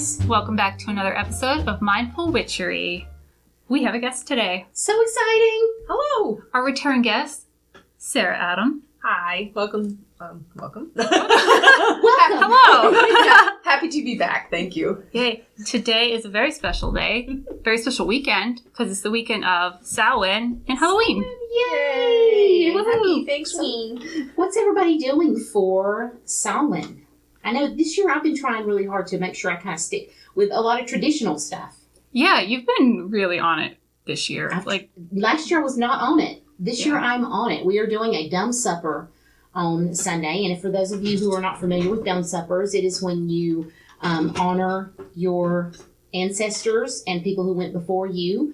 guys, welcome back to another episode of Mindful Witchery. We have a guest today. So exciting! Hello! Our return guest, Sarah Adam. Hi. Welcome. Welcome. Hello! Happy to be back. Thank you. Yay. Today is a very special day, very special weekend, because it's the weekend of Samhain and Halloween. Yay! Happy Thanksgiving. What's everybody doing for Samhain? I know this year I've been trying really hard to make sure I kind of stick with a lot of traditional stuff. Yeah, you've been really on it this year. Last year I was not on it. This year I'm on it. We are doing a dumb supper on Sunday, and for those of you who are not familiar with dumb suppers, it is when you honor your ancestors and people who went before you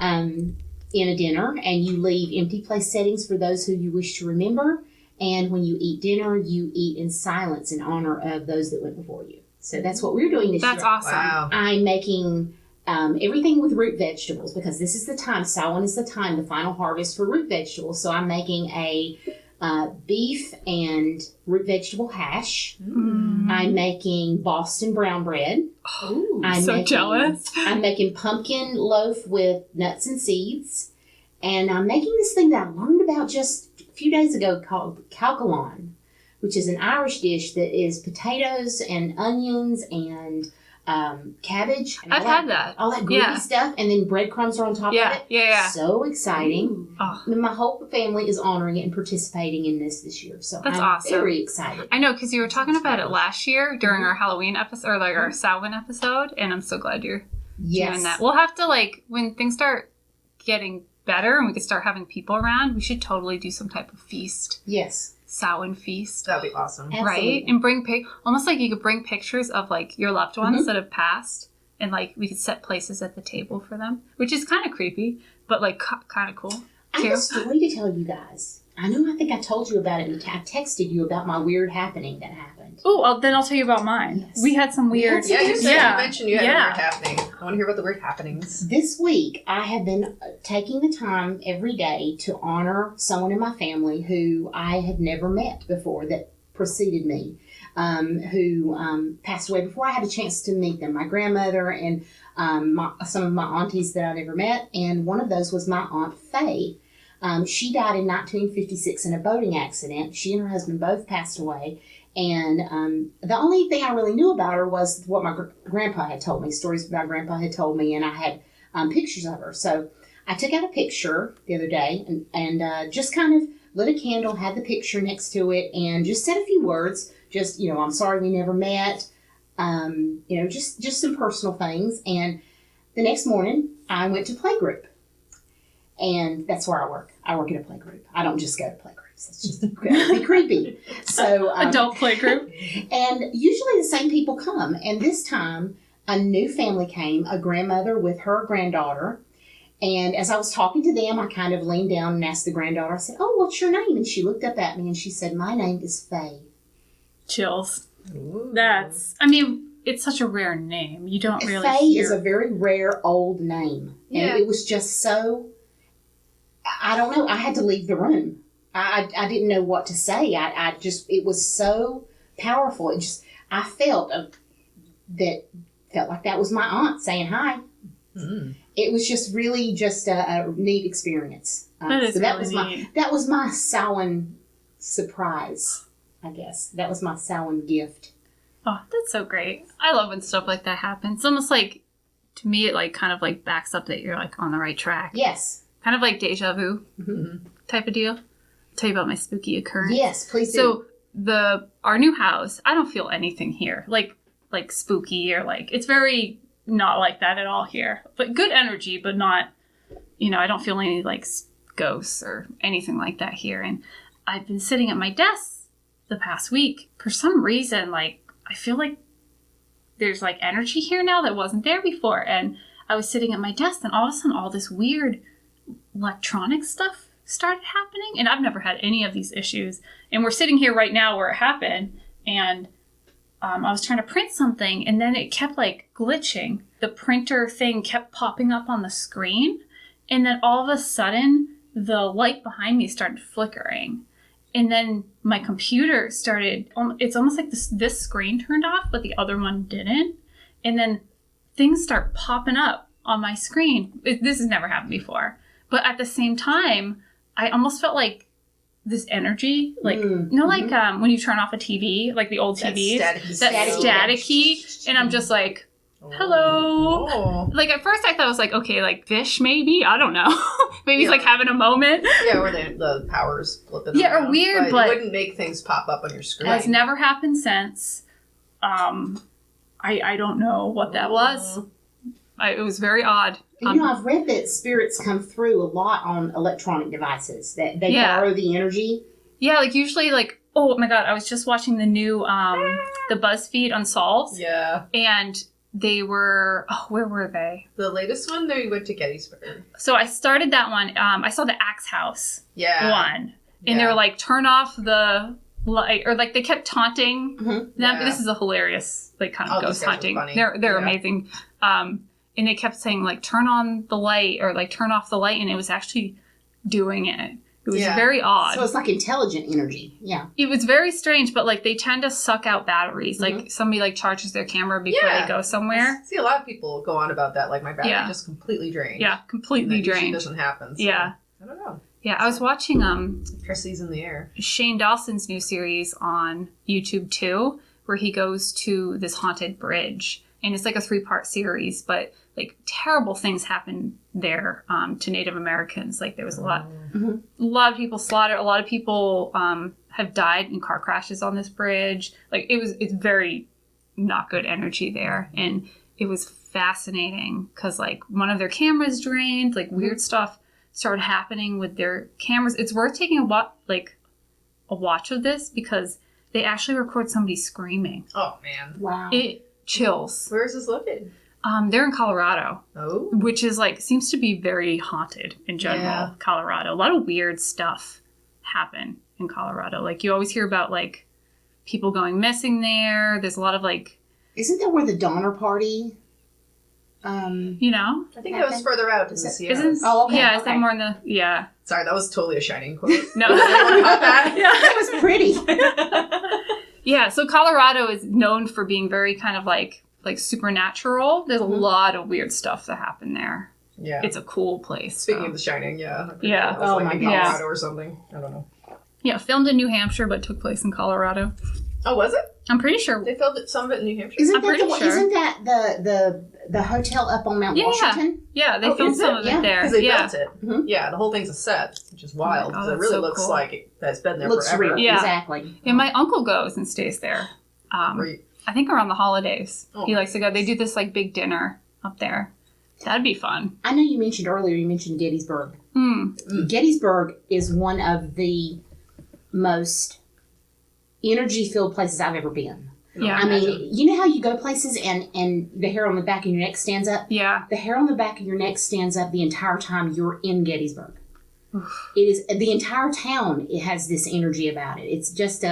in a dinner, and you leave empty place settings for those who you wish to remember. And when you eat dinner, you eat in silence in honor of those that went before you. So that's what we're doing this year. That's awesome. Wow. I'm making everything with root vegetables because this is the time. Samhain is the time, the final harvest for root vegetables. So I'm making a beef and root vegetable hash. I'm making Boston brown bread. Ooh, jealous. I'm making pumpkin loaf with nuts and seeds. And I'm making this thing that I learned about just a few days ago called calculon, which is an Irish dish that is potatoes and onions and cabbage. And I've had that. All that gritty stuff, and then breadcrumbs are on top of it. Yeah. So exciting. Oh. And my whole family is honoring it and participating in this year. So That's I'm awesome. very excited. I know, because you were talking about it last year during our Halloween episode, or like our Samhain episode, and I'm so glad you're doing that. We'll have to, when things start getting better and we can start having people around, we should totally do some type of feast. Yes. Samhain feast. That'd be awesome. Absolutely. Right? And bring almost like you could bring pictures of your loved ones that have passed, and we could set places at the table for them, which is kind of creepy, but kind of cool. I have a story to tell you guys. I think I told you about it. I texted you about my weird happening that happened. Oh, then I'll tell you about mine. Yes. We had some weird... Yeah, you said Yeah. you mentioned you had a weird happening. I want to hear about the weird happenings. This week, I have been taking the time every day to honor someone in my family who I had never met before that preceded me, who passed away before I had a chance to meet them. My grandmother and some of my aunties that I never met, and one of those was my Aunt Faye. She died in 1956 in a boating accident. She and her husband both passed away. And the only thing I really knew about her was what my grandpa had told me, stories my grandpa had told me, and I had pictures of her. So I took out a picture the other day and just kind of lit a candle, had the picture next to it, and just said a few words. Just, I'm sorry we never met. Just some personal things. And the next morning, I went to playgroup. And that's where I work. I work at a playgroup. I don't just go to playgroups. It's just be creepy. So adult playgroup. And usually the same people come. And this time, a new family came, a grandmother with her granddaughter. And as I was talking to them, I kind of leaned down and asked the granddaughter, I said, "Oh, what's your name?" And she looked up at me and she said, "My name is Faye." Chills. Ooh. It's such a rare name. You don't really Faye hear... is a very rare old name. Yeah. And it was just so... I don't know. I had to leave the room. I didn't know what to say. It was so powerful. I felt like that was my aunt saying hi. Mm. It was just really a neat experience. That was my Samhain surprise, I guess. That was my Samhain gift. Oh, that's so great. I love when stuff like that happens. It's almost to me, it kind of backs up that you're on the right track. Yes. Kind of like deja vu type of deal. I'll tell you about my spooky occurrence. Yes, please do. So our new house, I don't feel anything here. Like spooky or it's very not like that at all here. But good energy, but not, I don't feel any ghosts or anything like that here. And I've been sitting at my desk the past week. For some reason, I feel like there's energy here now that wasn't there before. And I was sitting at my desk and all of a sudden all this weird electronic stuff started happening, and I've never had any of these issues, and we're sitting here right now where it happened, and I was trying to print something, and then it kept glitching. The printer thing kept popping up on the screen, and then all of a sudden the light behind me started flickering, and then my computer started, it's almost like this screen turned off but the other one didn't, and then things start popping up on my screen. This has never happened before. But at the same time, I almost felt like this energy, like, like when you turn off a TV, like the old TVs, that staticky, and I'm just like, hello. Oh. Like at first I thought it was like, okay, like fish maybe, I don't know. Maybe he's like having a moment. Yeah, where the power's flipping Yeah, around. or weird, but it wouldn't make things pop up on your screen. It's never happened since. I don't know what that was. It was very odd. And, I've read that spirits come through a lot on electronic devices, that they borrow the energy. Yeah, like usually like, oh my God, I was just watching the new, the BuzzFeed Unsolved. Yeah. And they were, where were they? The latest one, they went to Gettysburg. So I started that one. I saw the Axe House one. And they were like, turn off the light, or like they kept taunting them. Yeah. This is a hilarious, like kind of ghost haunting. They're amazing. And they kept saying like, turn on the light or like turn off the light. And it was actually doing it. It was very odd. So it's like intelligent energy. Yeah. It was very strange, but like they tend to suck out batteries. Like somebody like charges their camera before they go somewhere. I see a lot of people go on about that. Like my battery just completely drained. Yeah, completely drained. It doesn't happen. So yeah. I don't know. Yeah, I was watching Presley's in the air. Shane Dawson's new series on YouTube too, where he goes to this haunted bridge. And it's like a 3-part series, but like terrible things happened there to Native Americans. Like there was a lot of people slaughtered. A lot of people have died in car crashes on this bridge. Like it's very not good energy there. And it was fascinating because like one of their cameras drained, like weird stuff started happening with their cameras. It's worth taking a watch of this because they actually record somebody screaming. Oh man. Wow. It chills. Where is this located? They're in Colorado. Oh. Which is like, seems to be very haunted in general, Colorado. A lot of weird stuff happen in Colorado. Like you always hear about like people going missing there. There's a lot of like... Isn't that where the Donner Party... you know? I think that was further out in the Sierras. Oh, okay. Yeah, is that more in the... Yeah. Sorry, that was totally a Shining quote. No. That was pretty. Yeah, so Colorado is known for being very kind of like supernatural. There's a lot of weird stuff that happen there. Yeah. It's a cool place. Speaking of the Shining, yeah. Yeah. Sure like in Colorado or something. I don't know. Yeah, filmed in New Hampshire, but took place in Colorado. Oh, was it? I'm pretty sure. They filmed some of it in New Hampshire? Isn't that the hotel up on Mount Washington? Yeah, they filmed some of it there. Because they built it. Mm-hmm. Yeah, the whole thing's a set, which is wild. Because it really looks like it's been there forever. Real. Yeah, exactly. And my uncle goes and stays there. I think around the holidays. Oh. He likes to go. They do this like big dinner up there. That'd be fun. I know you mentioned Gettysburg. Gettysburg is one of the most energy-filled places I've ever been. Yeah. I mean, you know how you go places and the hair on the back of your neck stands up? Yeah. The hair on the back of your neck stands up the entire time you're in Gettysburg. It is the entire town. It has this energy about it. It's just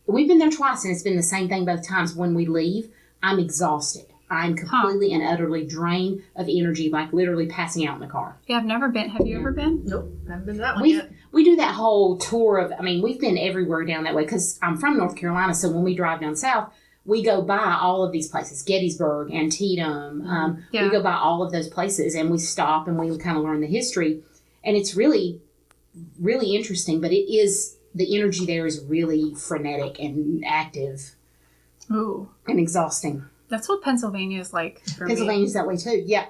we've been there twice, and it's been the same thing both times. When we leave, I'm exhausted. I'm completely and utterly drained of energy, like literally passing out in the car. Yeah, I've never been. Have you ever been? Nope, I haven't been to that one yet. We do that whole tour of, we've been everywhere down that way because I'm from North Carolina, so when we drive down south, we go by all of these places, Gettysburg, Antietam. We go by all of those places, and we stop and we kind of learn the history. And it's really, really interesting, but the energy there is really frenetic and active. Ooh. And exhausting. That's what Pennsylvania is like for Pennsylvania's that way too, yeah.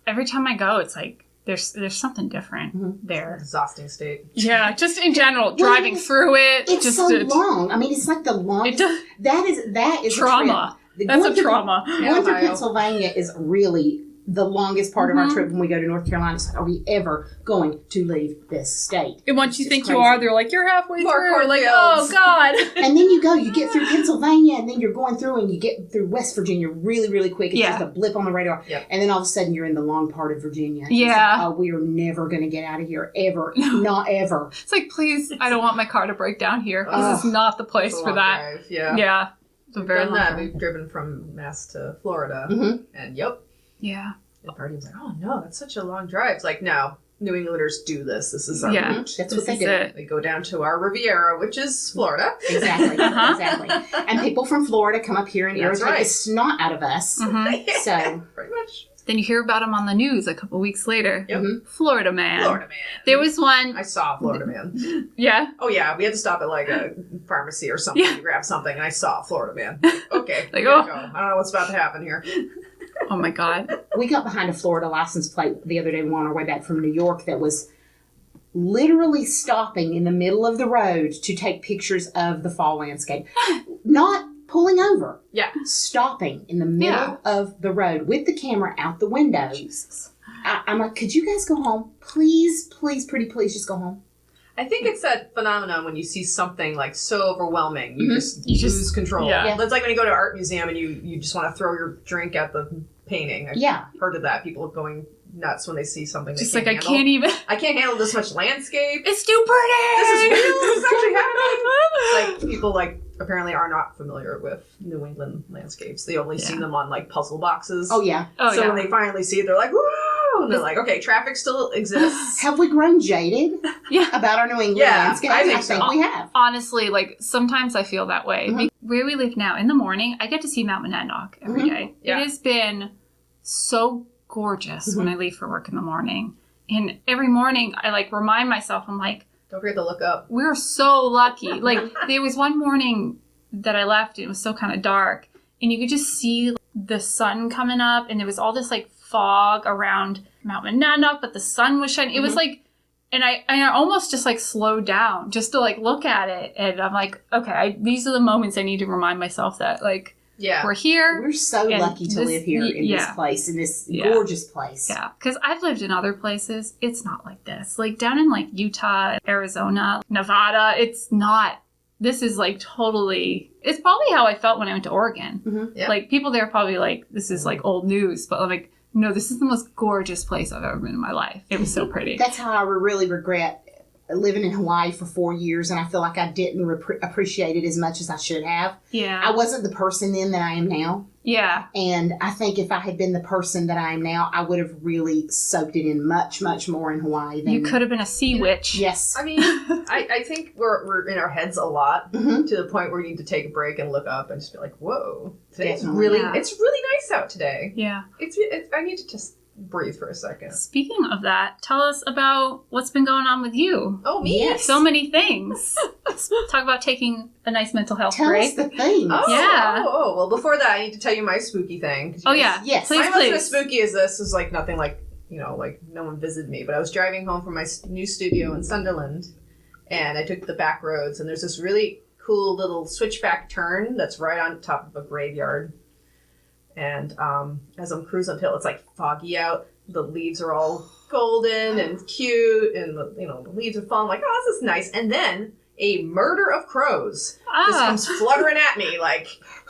Every time I go, it's like, there's something different there. Exhausting state. Yeah, just in general, driving through it. It's so long. It's like the longest. That is trauma. That's a trauma. Going through Pennsylvania is really the longest part of our trip when we go to North Carolina. It's like, are we ever going to leave this state? And once you think crazy. You are, they're like, you're halfway through. Like, oh, God. And then you get through Pennsylvania, and then you're going through, and you get through West Virginia really, really quick. It's just a blip on the radar. Yep. And then all of a sudden, you're in the long part of Virginia. Yeah. Like, we are never going to get out of here, ever. Not ever. It's like, please, I don't want my car to break down here. This is not the place for that. Drive. Yeah. Yeah. It's a We've very done long that. drive. We've driven from Mass to Florida. Mm-hmm. And Yeah. the party was like, oh no, that's such a long drive. It's like, no, New Englanders do this. This is our route. That's what they do. They go down to our Riviera, which is Florida. Exactly. Exactly. And people from Florida come up here and irritate the snot out of us. So pretty much. Then you hear about him on the news a couple weeks later. Yep. Florida man. Florida man. There was one. I saw Florida man. Yeah. Oh yeah, we had to stop at like a pharmacy or something to grab something, and I saw Florida man. Okay, like, go. I don't know what's about to happen here. Oh my God. We got behind a Florida license plate the other day. We were on our way back from New York that was literally stopping in the middle of the road to take pictures of the fall landscape. Not pulling over. Yeah. Stopping in the middle of the road with the camera out the window. Jesus. I'm like, could you guys go home? Please, please, pretty please just go home. I think it's that phenomenon when you see something like so overwhelming, you just lose control. Yeah. It's like when you go to an art museum and you just want to throw your drink at the painting. I've heard of that. People going nuts when they see something they just can't like, handle. I can't handle this much landscape. It's too pretty. This is real. This is actually happening. Like, people like apparently are not familiar with New England landscapes. They only see them on like puzzle boxes. Oh yeah. So when they finally see it, they're like, woo! And they're like, okay, traffic still exists. Have we grown jaded about our New England landscape? I think we have. Honestly, like sometimes I feel that way. Where we live now, in the morning, I get to see Mount Monadnock every day. Yeah. It has been so gorgeous when I leave for work in the morning. And every morning I like remind myself, I'm like, don't forget to look up. We're so lucky. Like there was one morning that I left, and it was so kind of dark, and you could just see the sun coming up, and there was all this like fog around Mount Monadnock, but the sun was shining. It was like, and I almost just like slowed down just to like look at it, and I'm like, okay, these are the moments I need to remind myself that like we're here. We're so lucky to live here in this place, in this gorgeous place. Yeah, because I've lived in other places. It's not like this. Like down in like Utah, Arizona, Nevada, it's not. This is like totally, it's probably how I felt when I went to Oregon. Like people there are probably like, this is like old news, but I'm like, no, this is the most gorgeous place I've ever been in my life. It was so pretty. That's how I really regret living in Hawaii for 4 years, and I feel like I didn't appreciate it as much as I should have. Yeah. I wasn't the person then that I am now. Yeah. And I think if I had been the person that I am now, I would have really soaked it in much, much more in Hawaii. Than... You could have been a sea witch. Yes. I mean, I think we're in our heads a lot to the point where you need to take a break and look up and just be like, whoa, today's it's really nice out today. Yeah. I need to just breathe for a second. Speaking of that, tell us about what's been going on with you. Oh, me? Yes. So many things. Let's talk about taking a nice mental health Tell break. us the things. Oh, well, before that, I need to tell you my spooky thing. Oh, yeah. Yes. Please, I'm not as spooky as this. Is like nothing like, like no one visited me. But I was driving home from my new studio in Sunderland, and I took the back roads, and there's this really cool little switchback turn that's right on top of a graveyard. And as I'm cruising uphill, it's like foggy out. The leaves are all golden and cute, and the leaves are falling. Like, oh, this is nice. And then a murder of crows just comes fluttering at me, like,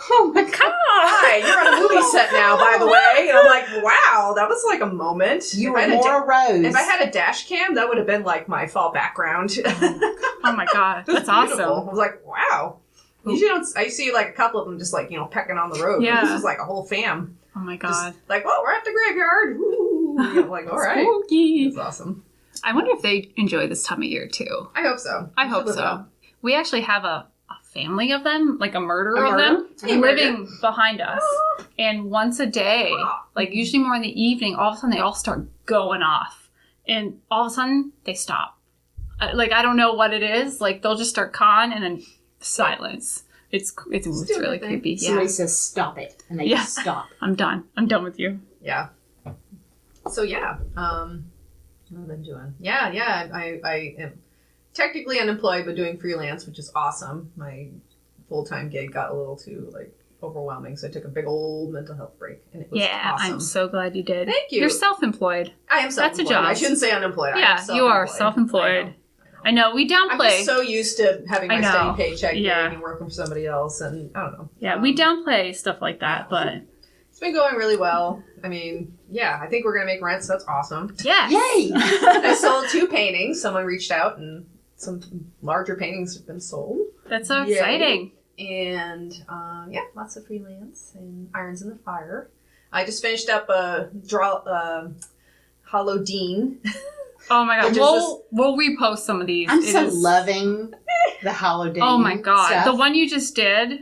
oh my God! Hi, you're on a movie set now, by the way. And I'm like, wow, that was like a moment. You were Maura Rose. If I had a dash cam, that would have been like my fall background. Oh my God, that's awesome. I was like, wow. Usually I see like a couple of them just like, pecking on the road. Yeah. This is like a whole fam. Oh my God. Just like, well, we're at the graveyard. Woo. I'm like, all right. Spooky. It's awesome. I wonder if they enjoy this time of year too. I hope so. I hope so. We actually have a family of them, like a murder A of murder? them, living behind us. And once a day, like usually more in the evening, all of a sudden they all start going off. And all of a sudden they stop. Like, I don't know what it is. Like, they'll just start cawing and then silence. It's really creepy. Somebody says stop it, and they just stop. I'm done. I'm done with you. Yeah. So yeah, what have I been doing? Yeah. I am technically unemployed, but doing freelance, which is awesome. My full-time gig got a little too overwhelming, so I took a big old mental health break, and it was awesome. I'm so glad you did. Thank you. You're self-employed. I am self-employed. That's a job. I shouldn't say unemployed. Yeah, you are self-employed. I know. We downplay. I'm just so used to having my steady paycheck and working for somebody else, and I don't know. Yeah, we downplay stuff like that, but it's been going really well. I mean, I think we're gonna make rent, so that's awesome. Yeah. Yay! I sold 2 paintings. Someone reached out, and some larger paintings have been sold. That's so exciting. And lots of freelance and irons in the fire. I just finished up a Halloween. Oh my god. Which is We'll repost some of these. I'm loving the holiday. Oh my god. stuff. The one you just did.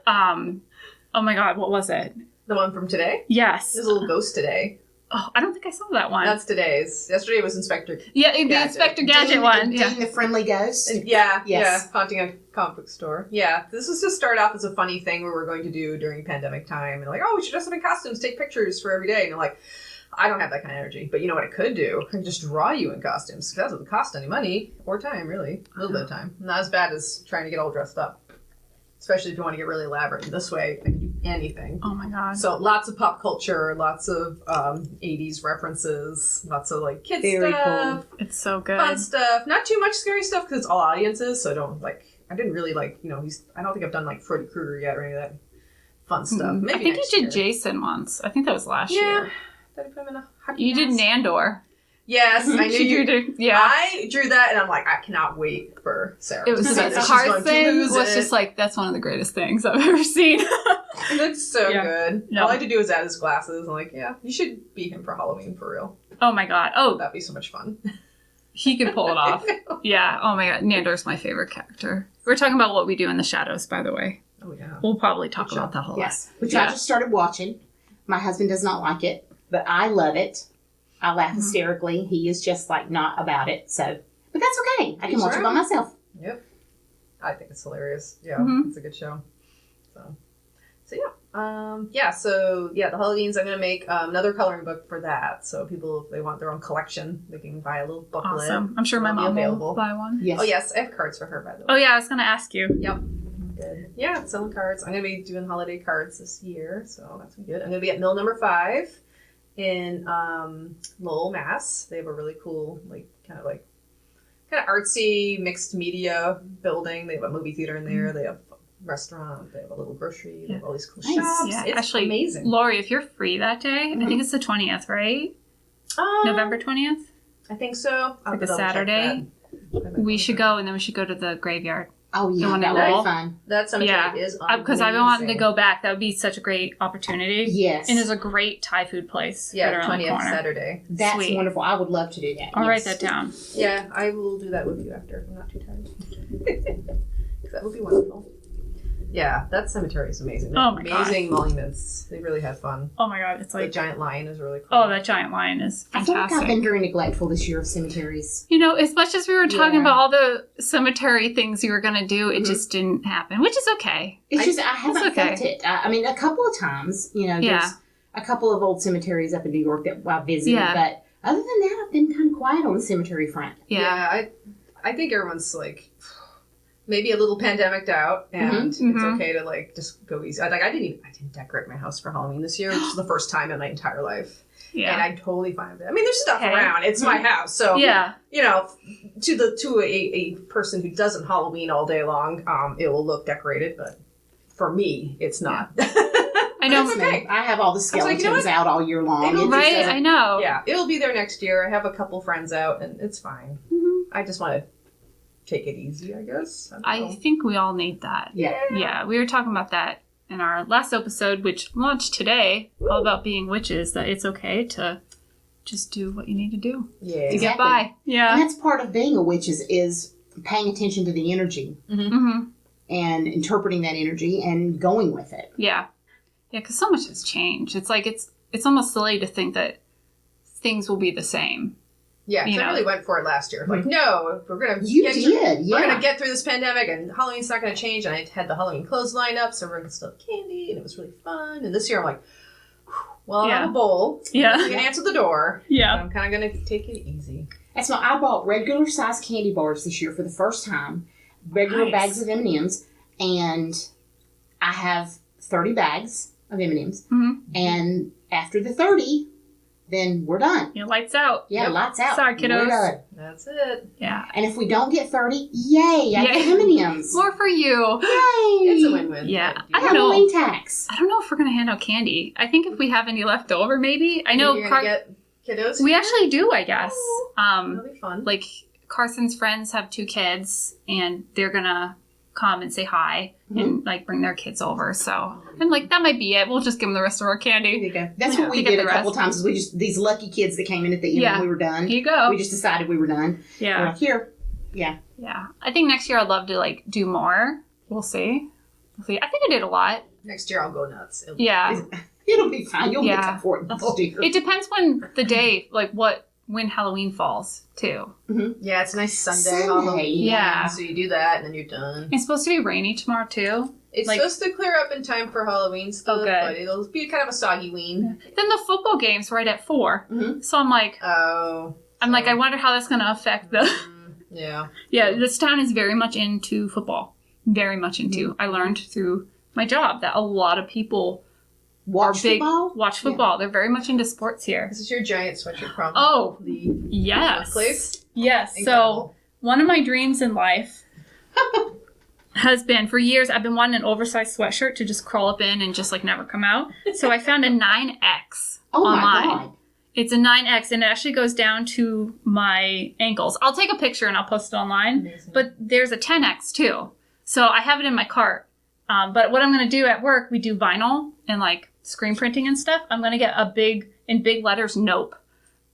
Oh my god, what was it? The one from today? Yes. There's a little ghost today. Oh, I don't think I saw that one. That's today's. Yesterday was Inspector. Yeah, the Gadget. Inspector Gadget one. Yeah. Dean the Friendly Ghost. Yeah, Yes. haunting a comic book store. Yeah, this was to start off as a funny thing we were going to do during pandemic time. And like, oh, we should dress up in costumes, take pictures for every day. And you're like, I don't have that kind of energy. But you know what I could do? I could just draw you in costumes. That doesn't cost any money or time, really. A little bit of time. Not as bad as trying to get all dressed up. Especially if you want to get really elaborate. And this way, I can do anything. Oh my god. So lots of pop culture, lots of 80s references, lots of like kids Very stuff, cool. It's so good. fun stuff. Not too much scary stuff because it's all audiences. So I didn't really I don't think I've done like Freddy Krueger yet or any of that fun stuff. Maybe I think you next did year. Jason once. I think that was last year. Did I put him in a hockey You did mask? Nandor. Yes, I knew She you. drew. Yeah. I drew that, and I'm like, I cannot wait for Sarah. It was to the see best. this. She's going to Carson lose was it. just like, that's one of the greatest things I've ever seen. It looks so Yeah. good. No. All I had to do was add his glasses. I'm like, yeah, you should be him for Halloween for real. Oh my god. Oh, That'd be so much fun. he could pull it off. Yeah. Oh my god. Nandor's my favorite character. We're talking about what we do in the shadows, by the way. Oh yeah. We'll probably talk Good about show. that whole Yes. Which Yeah. I just started watching. My husband does not like it, but I love it. I laugh hysterically. He is just like not about it. So, but that's okay. I can watch it by myself. Yep. I think it's hilarious. Yeah, Mhm. it's a good show. So yeah. So the Halloweens, I'm gonna make another coloring book for that. So people, if they want their own collection, they can buy a little booklet. Awesome. I'm sure my It'll be mom available. will buy one. Yes. Oh yes, I have cards for her by the way. Oh yeah, I was gonna ask you. Yep. Good. Yeah, selling cards. I'm gonna be doing holiday cards this year, so that's gonna be good. I'm gonna be at Mill Number 5 in Lowell, Mass. They have a really cool, kind of artsy mixed media building. They have a movie theater in there. They have a restaurant. They have a little grocery. They have all these cool Nice. shops. Yeah, It's actually, amazing. Lori, if you're free that day, I think it's the 20th, right? November 20th. I think so. I'll Like a double check Saturday. that. We should go, and then we should go to the graveyard. Oh, The yeah. one That at would Lowell? be fun. That cemetery Yeah. is Because I've been wanting to amazing. go back. That would be such a great opportunity. Yes. And there's a great Thai food place Yeah, right around the 20th corner. Saturday. That's Sweet. wonderful. I would love to do that. I'll write Yes. that down. Yeah, I will do that with you after if I'm not too tired. 'Cause that would be wonderful. Yeah, that cemetery is amazing. Oh my God. Amazing monuments. They really have fun. Oh my god, it's The like, giant lion is really cool. oh, that giant lion is I feel like I've fantastic. been very neglectful this year of cemeteries. You know, as much as we were talking Yeah. about all the cemetery things you were going to do, it Mhm. just didn't happen, which is okay. It's just, I haven't okay. felt it. I mean, a couple of times, there's Yeah. a couple of old cemeteries up in New York that I visited, Yeah. but other than that, I've been kind of quiet on the cemetery front. Yeah. I think everyone's maybe a little pandemic'd out, and it's Mhm. okay to just go easy. I didn't decorate my house for Halloween this year, which is the first time in my entire life, and Yeah. I'm totally fine with it. I mean, there's stuff Okay. around. It's my house, so Yeah. to a person who doesn't Halloween all day long, it will look decorated, but for me, it's not. I know. It's okay. I have all the like, you know skeletons what? out all year long. It'll- It just Right? doesn't- I know. Yeah, it'll be there next year. I have a couple friends out, and it's fine. Mhm. I just want to take it easy, I guess. don't I know. think we all need that. Yeah. Yeah, we were talking about that in our last episode, which launched today, all about being witches, that it's okay to just do what you need to do Yeah. to Exactly. get by. And Yeah. that's part of being a witch is paying attention to the energy Mm-hmm. and interpreting that energy and going with it. Yeah. Yeah, because so much has changed. It's like it's almost silly to think that things will be the same. Yeah, 'cause You I know. really went for it last year. Like, no, we're gonna You get did, through, yeah. we're gonna get through this pandemic, and Halloween's not gonna change. And I had the Halloween clothes lined up, so we're gonna still have candy, and it was really fun. And this year, I'm like, well, I Yeah. have a bowl. Yeah. You can answer the door. Yeah. I'm kind of gonna take it easy. That's why I bought regular size candy bars this year for the first time, regular Nice. bags of M&Ms, and I have 30 bags of M&Ms. Mhm. And after the 30, then we're done. Yeah, lights out. Yeah, Yep. lights out. Sorry, We're kiddos. done. That's it. Yeah. And if we don't get 30, yay, I get M&Ms. More for you. Yay! It's a win-win. Yeah. I don't know. Halloween tax. I don't know if we're gonna hand out candy. I think if we have any left over, maybe. I know You're gonna get kiddos. we actually do, I guess. That'll be fun. Like Carson's friends have 2 kids, and they're gonna come and say hi and like bring their kids over. So, and like that might be it. We'll just give them the rest of our There candy. you go. That's what we did a couple times. Is we just these lucky kids that came in at the end when we were done. Here you go. We just decided we were done. Yeah. We're like, here. Yeah. Yeah. I think next year I'd love to like do more. We'll see. I think I did a lot. Next year I'll go nuts. Yeah. It'll be fine. You'll make up for it next year. It depends when the day, like when Halloween falls too. Yeah, it's a nice Sunday. Halloween. Yeah. So you do that and then you're done. It's supposed to be rainy tomorrow too. It's like, supposed to clear up in time for Halloween stuff, good. but it'll be kind of a soggy ween. Then the football game's right at 4. So I'm like, Oh. I wonder how that's going to affect the. Yeah. Yeah, this town is very much into football. Very much into. I learned through my job that a lot of people Watch football? Watch football. They're very much into sports here. This is your giant sweatshirt from the yes. workplace? Yes. Incredible. So one of my dreams in life has been, for years, I've been wanting an oversized sweatshirt to just crawl up in and just like never come out. So I found a 9X online. My God. It's a 9X and it actually goes down to my ankles. I'll take a picture and I'll post it online. Amazing. But there's a 10X too. So I have it in my cart. But what I'm going to do at work, we do vinyl and like screen printing and stuff. I'm going to get in big letters, nope,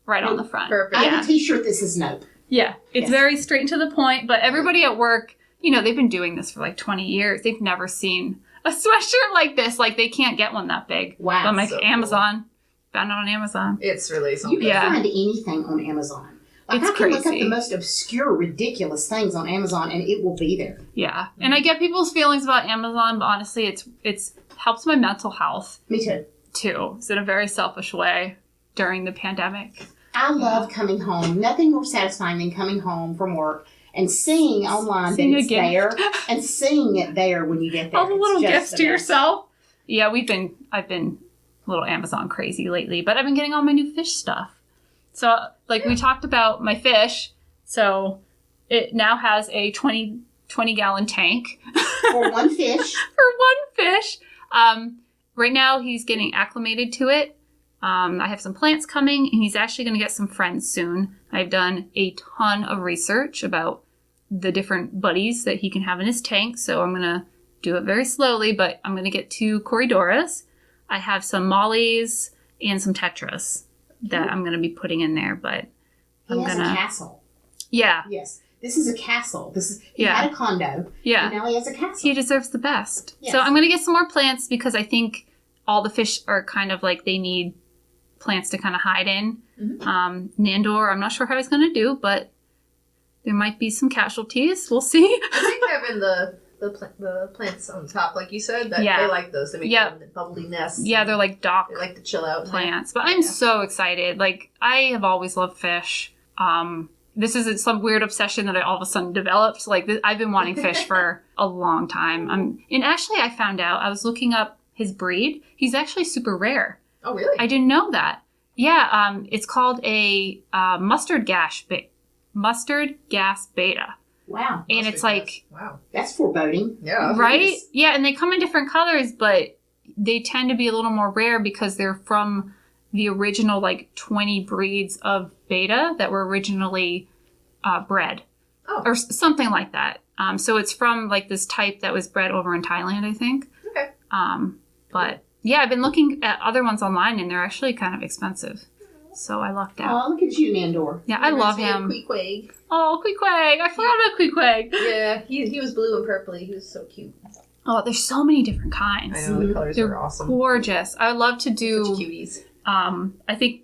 right on the front. Perfect. I have a t-shirt that says nope. Yeah. It's Yes. very straight and to the point. But everybody at work, they've been doing this for like 20 years. They've never seen a sweatshirt like this. Like they can't get one that big. Wow. But I'm like, So Amazon. Found it on Amazon. It's really You something. can Yeah. find anything on Amazon. Like, It's I can look up crazy. the most obscure, ridiculous things on Amazon, and it will be there. Yeah. And I get people's feelings about Amazon, but honestly, it's helps my mental health Me too. too. It's in a very selfish way during the pandemic. I love coming home. Nothing more satisfying than coming home from work and seeing online Seeing that a it's gift. there and seeing it there when you get there. All the little It's just gifts the to best. yourself. Yeah, I've been a little Amazon crazy lately, but I've been getting all my new fish stuff. So, like we talked about my fish, so it now has a 20 gallon tank For one fish. for one fish. Right now he's getting acclimated to it. I have some plants coming, and he's actually going to get some friends soon. I've done a ton of research about the different buddies that he can have in his tank, so I'm going to do it very slowly, but I'm going to get 2 Corridoras. I have some Mollies and some Tetras that I'm going to be putting in there, but He has a castle. Yeah. Yes. This is a castle. He had a condo. Yeah. And now he has a castle. He deserves the best. Yes. So I'm going to get some more plants because I think all the fish are kind of like they need plants to kind of hide in. Nandor, I'm not sure how he's going to do, but there might be some casualties. We'll see. I think having the plants on top, like you said, that Yeah. they like those. They make them bubbly nests. Yeah, they're like dock They like to chill out. plants. But I'm so excited. Like, I have always loved fish. This is some weird obsession that I all of a sudden developed. Like, I've been wanting fish for a long time. And actually, I found out, I was looking up his breed. He's actually super rare. Oh, really? I didn't know that. Yeah, it's called a mustard gas beta. Wow. And it's like, wow. That's foreboding. Yeah. right? Yes. Yeah, and they come in different colors, but they tend to be a little more rare because they're from the original like 20 breeds of beta that were originally bred. Oh. Or something like that. So it's from like this type that was bred over in Thailand, I think. Okay. But yeah, I've been looking at other ones online and they're actually kind of expensive. So I lucked out. Oh, look at you, Nandor. Yeah, I love him. Queequeg. Oh, Queequeg. I forgot about Queequeg. Yeah, he was blue and purpley. He was so cute. Oh, there's so many different kinds. I know, the colors They're are awesome. gorgeous. I would love to do. Such cuties. I think,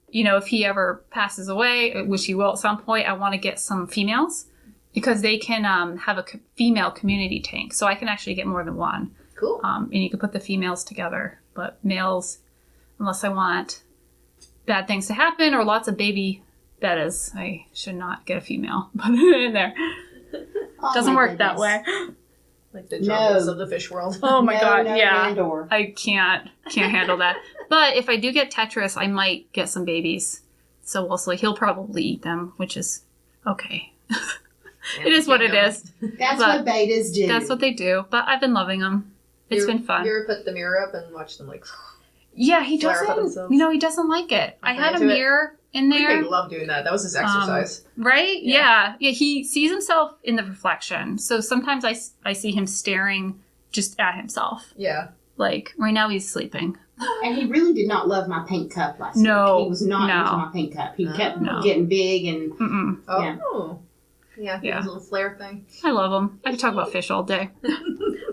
if he ever passes away, which he will at some point, I want to get some females because they can have a female community tank. So I can actually get more than one. Cool. And you can put the females together. But males, unless I want bad things to happen or lots of baby bettas, I should not get a female. Put it in there. Oh, Doesn't my work that goodness. way. Like the jungles No. of the fish world. Oh my God, No, yeah. Nandor. I can't handle that. But if I do get Tetris, I might get some babies. So we'll see. He'll probably eat them, which is okay. It is what it is. That's But what betas do. That's what they do. But I've been loving them. It's been fun. You ever put the mirror up and watch them like... Yeah, he flare up at doesn't. themselves. You know, he doesn't like it. I had a into it. mirror in there. He loved doing that. That was his exercise. Right? Yeah. Yeah. He sees himself in the reflection. So sometimes I see him staring just at himself. Yeah. Like, right now he's sleeping. And he really did not love my pink cup last No, week. He was not no. into my pink cup. He kept No. getting big and Mm-mm. Oh. Yeah. Yeah. His little flare thing. I love him. I could talk about fish all day.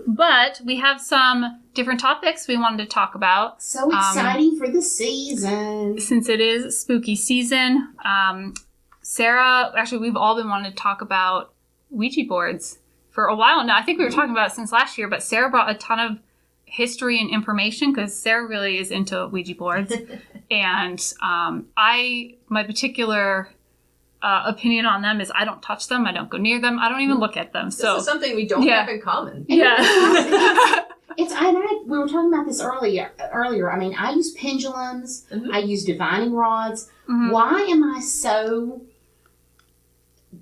But we have some different topics we wanted to talk about. so exciting for the season. Since it is spooky season, Sarah, actually, we've all been wanting to talk about Ouija boards for a while now. I think we were talking about it since last year, but Sarah brought a ton of history and information because Sarah really is into Ouija boards. And my particular opinion on them is I don't touch them. I don't go near them. I don't even look at them. This So is something we don't have in common. yeah. We were talking about this earlier. I mean, I use pendulums. Mhm. I use divining rods. Mhm. Why am I so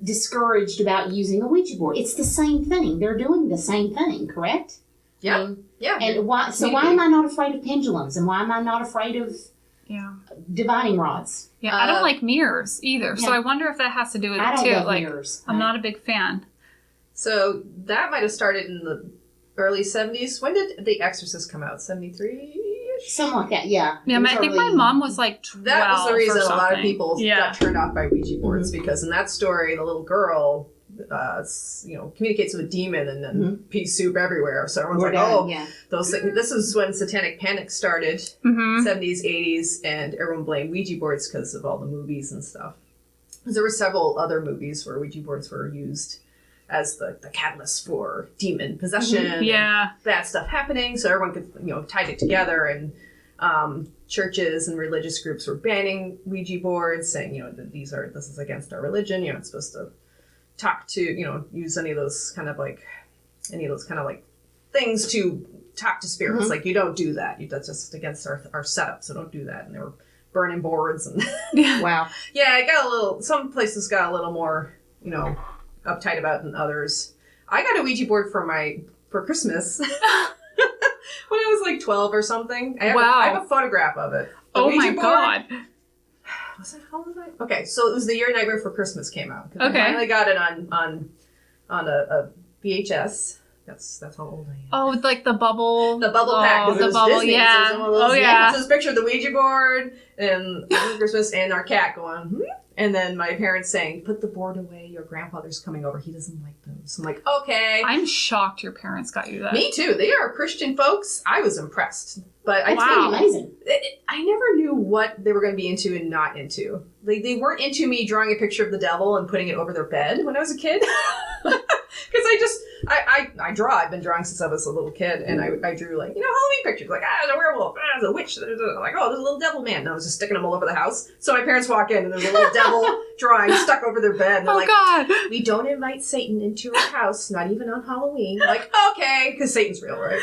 discouraged about using a Ouija board? It's the same thing. They're doing the same thing, correct? Yeah. I mean, Yeah. and why? So why am I not afraid of pendulums? And why am I not afraid of Yeah. divining rods? Yeah. I don't like mirrors either. So Yeah. I wonder if that has to do with I it don't too. love Like, mirrors. I'm not a big fan. So that might have started in the early 70s. When did The Exorcist come out? 73? Something like that. Yeah. Yeah, It was I think my early- mom was like 12 That was the reason or a lot of something. people Yeah. got turned off by Ouija boards because in that story, the little girl, communicates with a demon and then pea soup everywhere. So everyone's We're like, done, "Oh, yeah. those things." This is when Satanic Panic started, Mm-hmm. 70s, 80s, and everyone blamed Ouija boards because of all the movies and stuff. There were several other movies where Ouija boards were used as the catalyst for demon possession. and Yeah. bad stuff happening, so everyone could tied it together, and churches and religious groups were banning Ouija boards, saying that this is against our religion. You're not supposed to talk to use any of those kind of like things to talk to spirits. Like you don't do that. That's just against our setup. So don't do that. And they were burning boards and Wow. yeah, it got some places got a little more uptight about it than others. I got a Ouija board for Christmas. When I was like 12 or something. I have a photograph of it. The Oh Ouija my board- God. How was I? Okay, so it was the year Nightmare Before Christmas came out. 'Cause Okay. I finally got it on a VHS. That's how old I am. Oh, with like the bubble. The bubble pack. 'Cause the it was bubble, Disney, yeah. So it was one of those, Oh, yeah. So this picture of the Ouija board and Christmas and our cat going, and then my parents saying, "Put the board away. Your grandfather's coming over. He doesn't like those." I'm like, okay. I'm shocked your parents got you that. Me too. They are Christian folks. I was impressed. But That's Wow. pretty amazing. I never knew what they were going to be into and not into. They weren't into me drawing a picture of the devil and putting it over their bed when I was a kid. Because I draw. I've been drawing since I was a little kid. And I drew Halloween pictures. Like, there's a werewolf. There's a witch. There's like, oh, there's a little devil man. And I was just sticking them all over the house. So my parents walk in and there's a little devil drawing stuck over their bed. And they're Oh, like, God. "We don't invite Satan into our house, not even on Halloween." I'm like, okay, because Satan's real, right?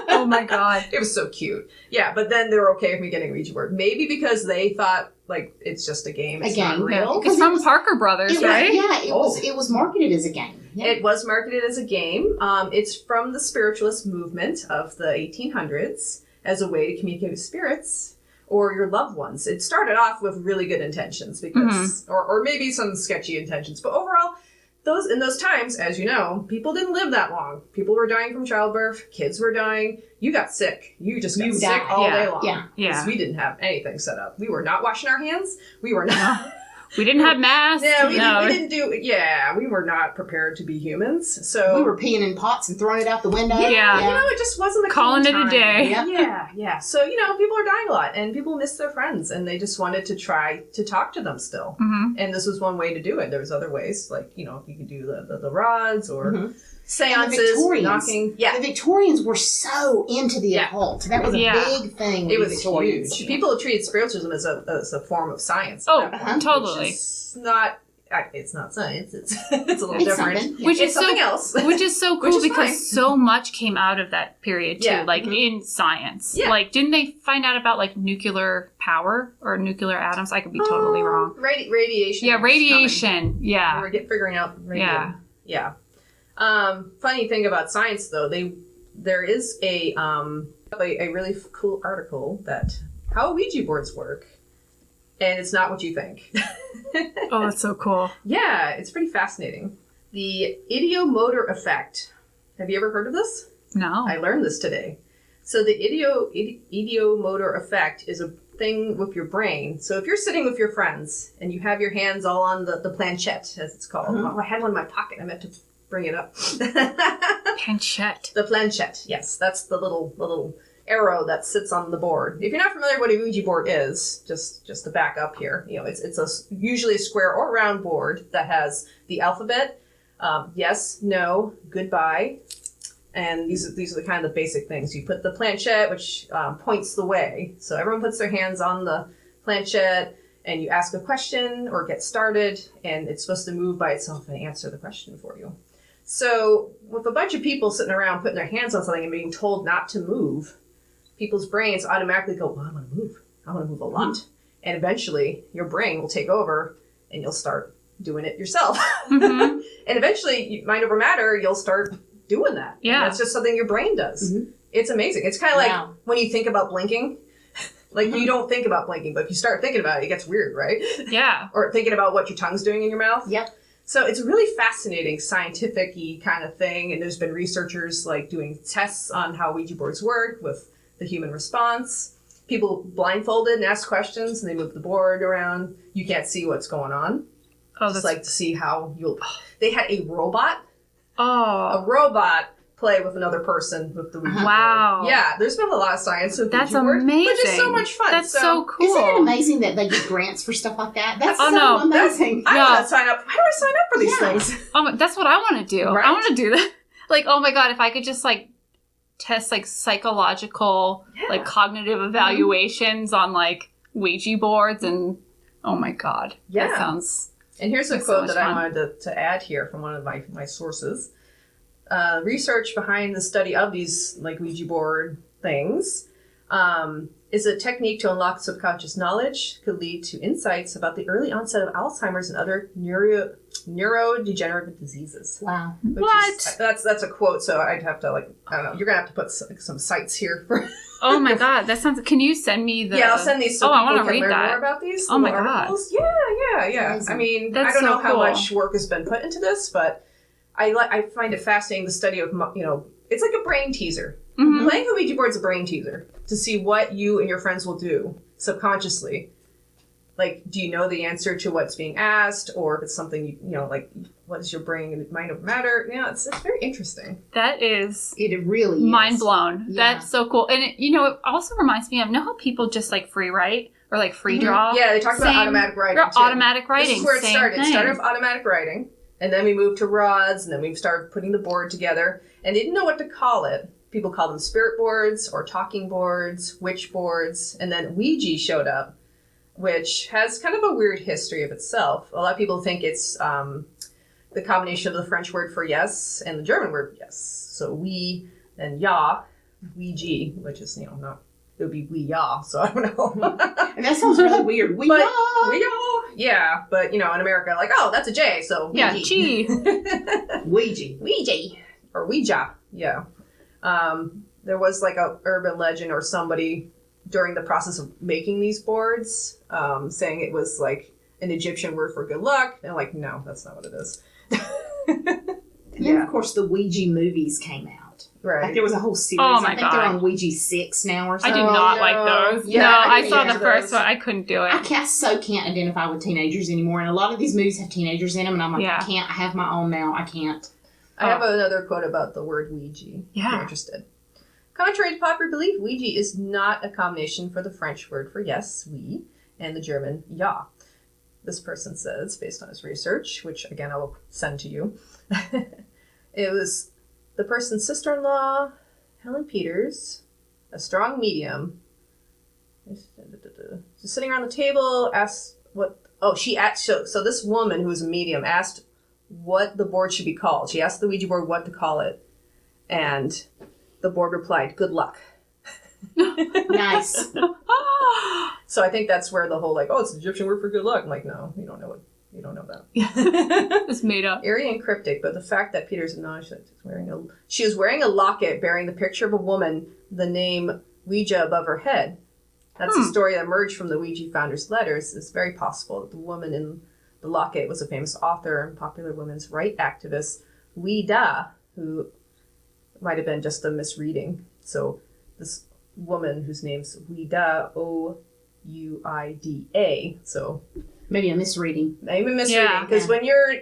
Oh, my God. It was so cute. Yeah, but then they were okay with me getting a Ouija board. Maybe because they thought, it's just a game. It's not game, real. It's from Parker Brothers, It was, right? yeah, it was marketed as a game. Yeah. It was marketed as a game. It's from the spiritualist movement of the 1800s as a way to communicate with spirits or your loved ones. It started off with really good intentions because, or maybe some sketchy intentions, but overall, in those times, as you know, people didn't live that long. People were dying from childbirth. Kids were dying. You got sick. You just got sick died. all Yeah. day long. Yeah. Yeah. Because we didn't have anything set up. We were not washing our hands. We were not. We didn't have masks. Yeah, we No. didn't do. Yeah, we were not prepared to be humans. So We were peeing in pots and throwing it out the window. Yeah. it just wasn't the Calling cool it a time. day. Yep. Yeah. So people are dying a lot, and people miss their friends, and they just wanted to try to talk to them still. Mhm. And this was one way to do it. There was other ways, like you could do the rods or Mhm. seances, Victorians. knocking. Yeah, The Victorians were so into the Yeah. occult. That was a Yeah. big thing. it with was the Victorians. huge. People treated spiritualism as a form of science. Oh, at that point, totally. Which is not. It's not science. It's a little It's different. something. Yeah. Which It's is so something else. Which is so Which cool is because fine. so much came out of that period too, Yeah. like in science. Yeah. Like, didn't they find out about like nuclear power or nuclear atoms? I could be totally wrong. Radiation. Yeah, is radiation. coming. Yeah. We're figuring out radiation. Yeah. Yeah. Funny thing about science, though, there is a a really cool article that how Ouija boards work, and it's not what you think. Oh, that's so cool. Yeah, it's pretty fascinating. The idiomotor effect. Have you ever heard of this? No. I learned this today. So the idiomotor effect is a thing with your brain. So if you're sitting with your friends and you have your hands all on the planchette, as it's called. Oh, I had one in my pocket. I meant to bring it up. Planchette. The planchette, yes. That's the little arrow that sits on the board. If you're not familiar with what a Ouija board is, just to back up here, it's usually a square or round board that has the alphabet, yes, no, goodbye, and these are the kind of the basic things. You put the planchette, which points the way. So everyone puts their hands on the planchette, and you ask a question or get started, and it's supposed to move by itself and answer the question for you. So with a bunch of people sitting around putting their hands on something and being told not to move, people's brains automatically go, well, I want to move. I want to move a lot. Mm-hmm. And eventually your brain will take over and you'll start doing it yourself. Mm-hmm. And eventually, mind over matter, you'll start doing that. Yeah. And that's just something your brain does. Mm-hmm. It's amazing. It's kind of like when you think about blinking. Like, you don't think about blinking, but if you start thinking about it, it gets weird, right? Yeah. Or thinking about what your tongue's doing in your mouth. Yep. So it's a really fascinating scientific-y kind of thing. And there's been researchers like doing tests on how Ouija boards work with the human response. People blindfolded and ask questions and they move the board around. You can't see what's going on. Oh, just like to see how you'll... They had a robot. Oh. A robot play with another person with the Ouija board. Wow. Yeah, there's been a lot of science with Ouija boards. That's amazing. Which is so much fun. That's so cool. Isn't it amazing that they get grants for stuff like that? That's amazing. I want to sign up. How do I sign up for these things? Oh, that's what I want to do. Right? I want to do that. Like, oh my God, if I could just like test like psychological, like cognitive evaluations on like Ouija boards and oh my God. Yeah. That sounds... And here's a quote that I wanted to add here from one of my sources. Research behind the study of these like Ouija board things is a technique to unlock subconscious knowledge, could lead to insights about the early onset of Alzheimer's and other neurodegenerative diseases. Wow. That's a quote, so I'd have to like, I don't know, you're going to have to put some sites here for... Oh my God, that sounds... Can you send me the... Yeah, I'll send these so people can learn more about these. Oh my articles. God. Yeah. I mean, I don't know how much work has been put into this, but I find it fascinating, the study of, it's like a brain teaser. Mm-hmm. Playing the Ouija board is a brain teaser to see what you and your friends will do subconsciously. Like, do you know the answer to what's being asked? Or if it's something, like, what is your brain, mind over matter? It's very interesting. That is... It really is. Mind blown. Yeah. That's so cool. And, it also reminds me of, how people just, like, free write or, like, free draw? Mm-hmm. Yeah, they talked about automatic writing, too. Automatic writing. This is where it started. It started with automatic writing. And then we moved to rods. And then we started putting the board together. And they didn't know what to call it. People call them spirit boards or talking boards, witch boards. And then Ouija showed up, which has kind of a weird history of itself. A lot of people think it's the combination of the French word for yes and the German word for yes. So we and ya, Ouija, which is, not, it would be we ya, so I don't know. And that sounds really weird. We ya. We ya. Yeah, but, in America, like, oh, that's a J, so Ouija. Yeah, G. Ouija. Ouija. Or Ouija, yeah. There was like a urban legend or somebody during the process of making these boards, saying it was like an Egyptian word for good luck. And like, no, that's not what it is. And then, of course, the Ouija movies came out. Right. Like, there was a whole series. Oh, my I think they're on Ouija 6 now or something. I did not like those. Yeah, no, I saw the first one. I couldn't do it. I can't identify with teenagers anymore. And a lot of these movies have teenagers in them. And I'm like, I can't. I have my own now. I can't. I have another quote about the word Ouija, if you're interested. Contrary to popular belief, Ouija is not a combination for the French word for yes, oui, and the German ja. This person says, based on his research, which again I will send to you, it was the person's sister-in-law, Helen Peters, a strong medium, just sitting around the table, asked what, she asked, so this woman who was a medium asked what the board should be called. She asked the Ouija board what to call it, and the board replied, "Good luck." Nice. So I think that's where the whole it's an Egyptian word for good luck. I'm like, no, you don't know that. It's made up. Eerie and cryptic, but the fact that Peters acknowledged that she was wearing a locket bearing the picture of a woman the name Ouija above her head. That's a story that emerged from the Ouija founder's letters. It's very possible that the woman in the locket was a famous author and popular women's rights activist, Ouija, who might have been just a misreading. So this woman whose name's Ouida, Ouida. So maybe a misreading. Maybe misreading. Because when you're,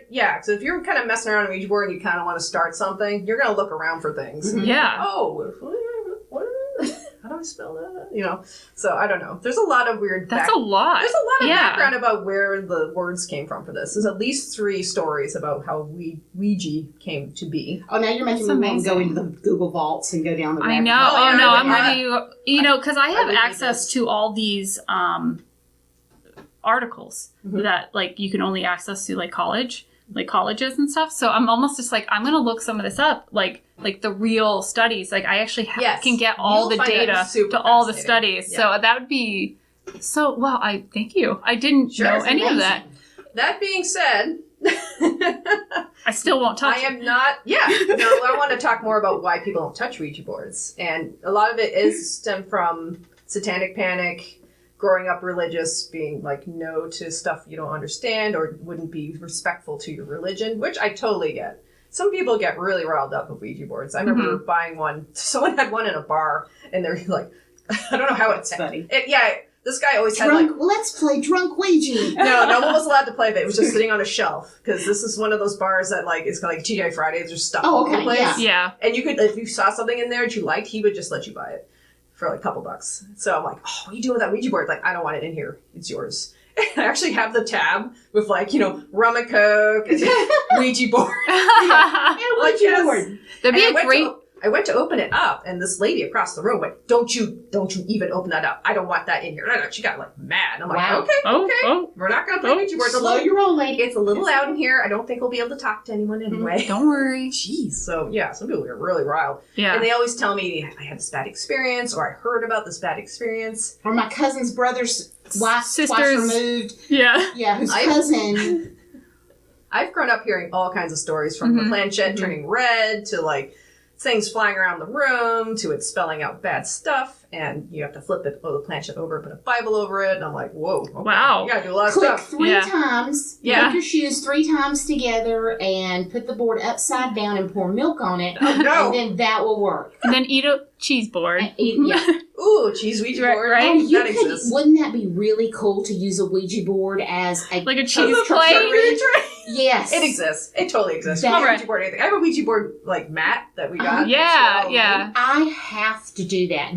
so if you're kind of messing around on a Ouija board and you kind of want to start something, you're going to look around for things. Mm-hmm. Yeah. Oh, what? How do I spell that? You know? So I don't know. There's a lot of weird That's a lot. There's a lot of background about where the words came from for this. There's at least 3 stories about how Ouija came to be. Oh, now you're making me want to go into the Google vaults and go down the rabbit I know. hole. I'm ready. You know, because I have access to all these articles that, like, you can only access to, like, colleges and stuff. So I'm almost just like, I'm going to look some of this up, like the real studies. Like, I actually can get all the data to all the studies. Yeah. So that would be so, well, I thank you. I didn't know any of that. That being said, I still won't touch it. I am not, I want to talk more about why people don't touch Ouija boards. And a lot of it is stemmed from satanic panic, growing up religious, being like no to stuff you don't understand or wouldn't be respectful to your religion, which I totally get. Some people get really riled up with Ouija boards. I remember buying one. Someone had one in a bar, and they're like, I don't know how it's funny. This guy always had like, let's play drunk Ouija. No one was allowed to play, but it was just sitting on a shelf because this is one of those bars that like it's kind of like TGI Fridays. There's stuff all over the place. Yeah. And you could, if you saw something in there that you liked, he would just let you buy it for like a couple bucks. So I'm like, oh, what are you doing with that Ouija board? Like, I don't want it in here. It's yours. And I actually have the tab with like, rum and coke and Ouija board. Ouija board. That'd be a great... I went to open it up, and this lady across the room went, don't you even open that up. I don't want that in here. No, she got like mad. I'm like, okay. We're not going to play Ouija board. Slow your roll, lady. It's a little loud in here. I don't think we'll be able to talk to anyone anyway. Don't worry. Jeez. So, some people are really riled. Yeah. And they always tell me I had this bad experience, or I heard about this bad experience. Or my cousin's brother's wife, sisters twice removed. Yeah, whose cousin. I've grown up hearing all kinds of stories from the planchette turning red to like things flying around the room to it spelling out bad stuff, and you have to flip the planchette over, put a Bible over it, and I'm like, whoa, okay, wow, you gotta do a lot of Click stuff. 3 times, put your shoes 3 times together, and put the board upside down and pour milk on it, and then that will work. And then eat a cheese board. Ooh, cheese Ouija board. Right? That exists. Wouldn't that be really cool to use a Ouija board as a cheese plate? Yes. It exists. It totally exists. Ouija board, anything. I have a Ouija board like mat that we got. I have to do that.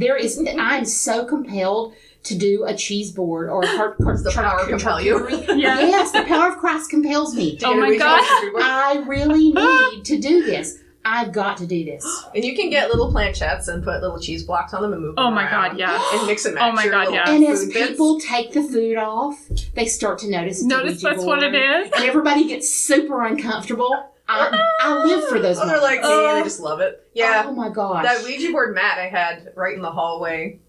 I'm so compelled to do a cheese board or the power compel you. Yes, the power of Christ compels me. Oh my God. I really need to do this. I've got to do this. And you can get little planchettes and put little cheese blocks on them and move them around. God, yeah. And mix and match. Oh my God, yeah. And as people take the food off, they start to notice it's Notice that's what it is. And everybody gets super uncomfortable. I live for those moments. They're like me and they just love it. Yeah. Oh my gosh. That Ouija board mat I had right in the hallway.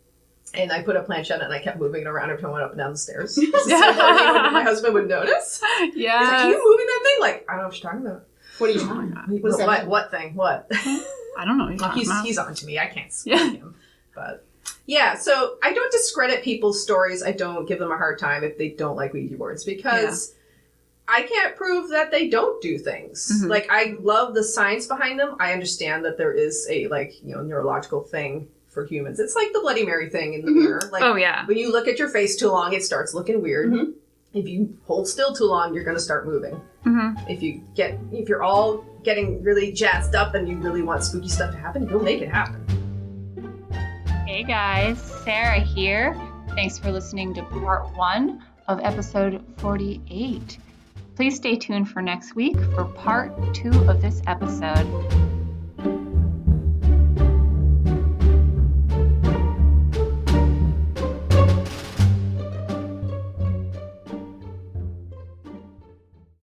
And I put a planchette and I kept moving it around every time I went up and down the stairs. My husband would notice. Yeah. He's like, are you moving that thing? Like, I don't know what you're talking about. What are you talking about? What thing? What? I don't know. He's on to me. I can't see him. But so I don't discredit people's stories. I don't give them a hard time if they don't like Ouija boards because I can't prove that they don't do things. Mm-hmm. Like, I love the science behind them. I understand that there is a neurological thing for humans. It's like the Bloody Mary thing in the mirror. Like, when you look at your face too long, it starts looking weird. Mm-hmm. If you hold still too long, you're going to start moving. Mm-hmm. If you're all getting really jazzed up and you really want spooky stuff to happen, you'll make it happen. Hey guys, Sarah here. Thanks for listening to part 1 of episode 48. Please stay tuned for next week for part 2 of this episode.